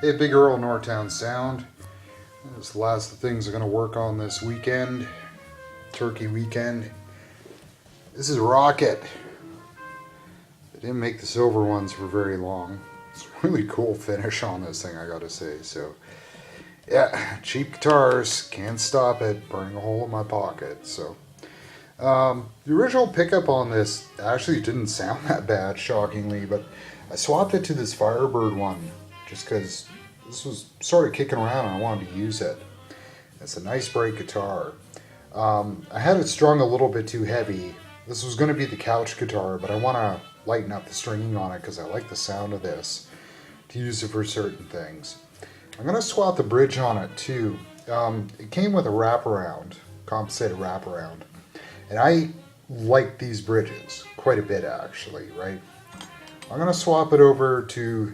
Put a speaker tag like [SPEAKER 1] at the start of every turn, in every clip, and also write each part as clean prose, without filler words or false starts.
[SPEAKER 1] Hey, Big Earl, Northtownsound. This is the last of the things I'm going to work on this weekend, turkey weekend. This is Rocket. They didn't make the silver ones for very long. It's a really cool finish on this thing, I gotta say. So, yeah, cheap guitars, can't stop it, burning a hole in my pocket. So, the original pickup on this actually didn't sound that bad, shockingly, but I swapped it to this Firebird one just because this was sort of kicking around and I wanted to use it. It's a nice bright guitar. I had it strung a little bit too heavy. This was going to be the couch guitar, but I want to lighten up the stringing on it because I like the sound of this to use it for certain things. I'm going to swap the bridge on it too. It came with a wraparound, compensated wraparound, and I like these bridges quite a bit actually, right? I'm going to swap it over to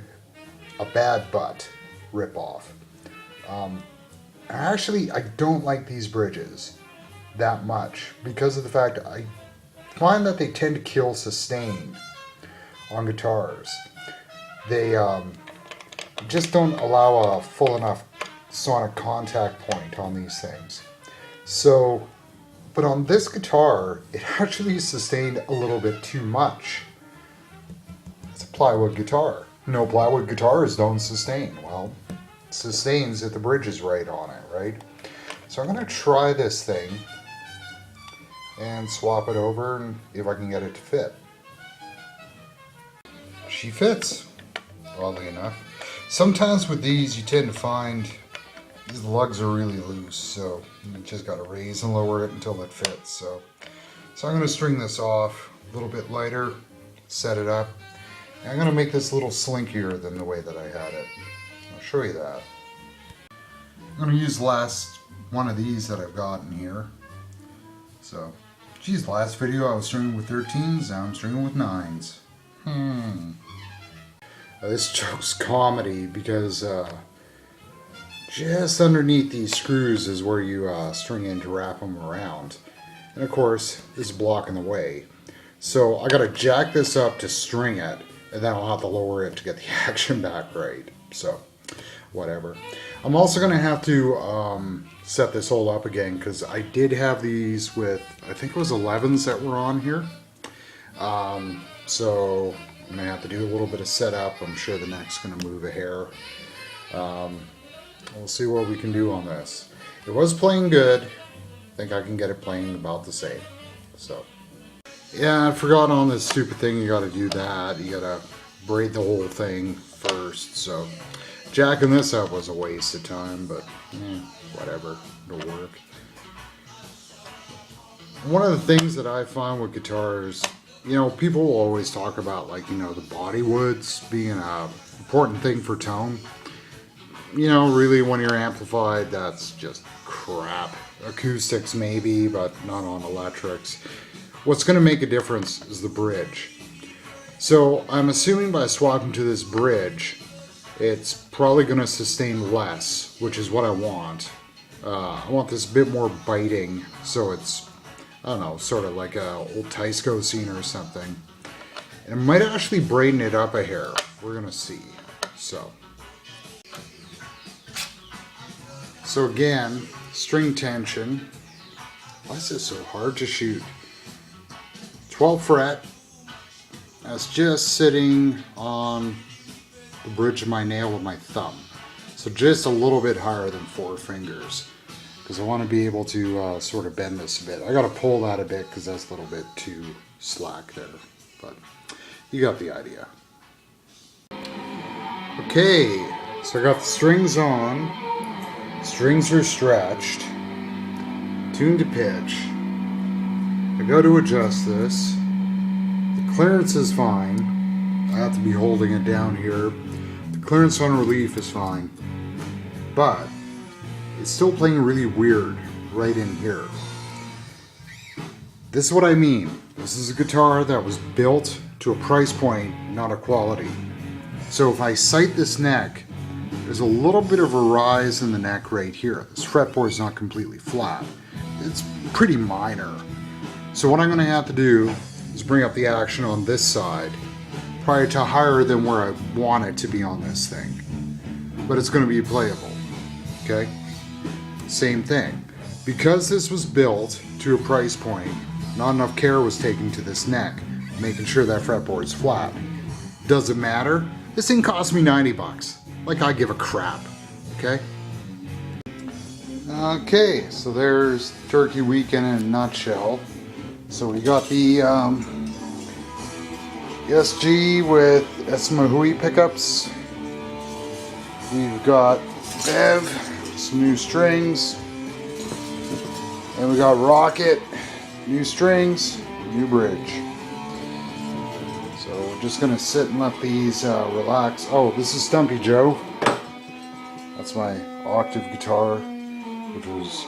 [SPEAKER 1] a Bad Butt ripoff. Actually, I don't like these bridges that much because of the fact I find that they tend to kill sustain on guitars. They just don't allow a full enough sonic contact point on these things. So, but on this guitar, it actually sustained a little bit too much. It's a plywood guitar. No, plywood guitars don't sustain. Well, it sustains if the bridge is right on it, right? So I'm going to try this thing and swap it over and see if I can get it to fit. She fits, oddly enough. Sometimes with these you tend to find these lugs are really loose, so you just got to raise and lower it until it fits. So I'm going to string this off a little bit lighter, set it up. And I'm going to make this a little slinkier than the way that I had it. I'll show you that. I'm going to use the last one of these that I've got in here. So, geez, last video I was stringing with 13s, now I'm stringing with 9s. This joke's comedy because just underneath these screws is where you string in to wrap them around. And of course, this is blocking the way. So I gotta jack this up to string it, and then I'll have to lower it to get the action back right. So, whatever. I'm also gonna have to set this all up again because I did have these with, I think it was 11s that were on here. So I'm gonna have to do a little bit of setup. I'm sure the neck's gonna move a hair. We'll see what we can do on this. It was playing good. I think I can get it playing about the same. So, yeah, I forgot on this stupid thing. You gotta do that. You gotta braid the whole thing first. So, jacking this up was a waste of time, but whatever. It'll work. One of the things that I find with guitars, you know, people will always talk about, like, you know, the body woods being an important thing for tone. You know, really, when you're amplified, that's just crap. Acoustics maybe, but not on electrics. What's going to make a difference is the bridge. So I'm assuming by swapping to this bridge, it's probably going to sustain less, which is what I want. I want this a bit more biting, so it's, I don't know, sort of like a old Tysco scene or something. And it might actually braiden it up a hair. We're going to see. So again, string tension. Why is this so hard to shoot? 12th fret. That's just sitting on the bridge of my nail with my thumb. So just a little bit higher than 4 fingers. Because I want to be able to sort of bend this a bit. I got to pull that a bit because that's a little bit too slack there. But you got the idea. Okay, so I got the strings on. Strings are stretched, tuned to pitch. I go to adjust this. The clearance is fine. I have to be holding it down here. The clearance on relief is fine, but it's still playing really weird right in here. This is what I mean. This is a guitar that was built to a price point, not a quality. So if I sight this neck, there's a little bit of a rise in the neck right here. This fretboard is not completely flat. It's pretty minor. So what I'm going to have to do is bring up the action on this side, probably to higher than where I want it to be on this thing. but it's going to be playable. Okay? Same thing. Because this was built to a price point, not enough care was taken to this neck, making sure that fretboard's flat. Doesn't matter. This thing cost me 90 bucks. Like I give a crap. Okay? Okay, so there's Turkey Weekend in a nutshell. So we got the SG with some Hui pickups. We've got Bev, some new strings. And we got Rocket, new strings, new bridge. So we're just gonna sit and let these relax. Oh, this is Stumpy Joe. That's my octave guitar, which was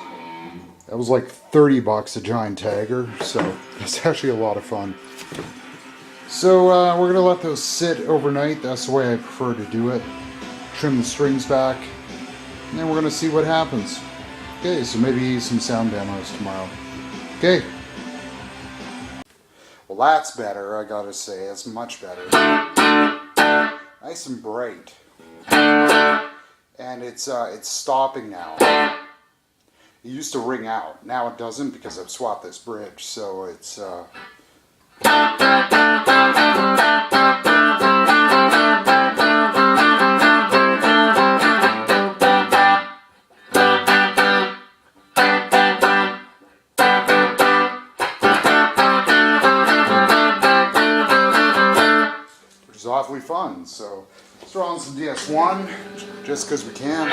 [SPEAKER 1] like 30 bucks a giant tagger, so it's actually a lot of fun. So we're gonna let those sit overnight. That's the way I prefer to do it. Trim the strings back, and then we're gonna see what happens. Okay, so maybe some sound demos tomorrow. Okay. Well, that's better, I gotta say. It's much better. Nice and bright. And it's stopping now. It used to ring out. Now it doesn't because I've swapped this bridge. So it's which is awfully fun. So let's throw on some DS1 just because we can.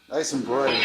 [SPEAKER 1] Nice and bright.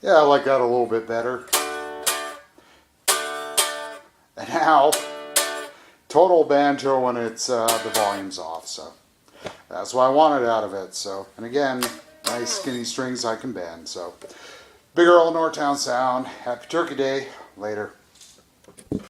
[SPEAKER 1] Yeah, I like that a little bit better. And now, total banjo when it's the volume's off, so that's what I wanted out of it. So, and again, nice skinny strings I can bend. So, Big Earl, Northtown Sound. Happy Turkey Day. Later.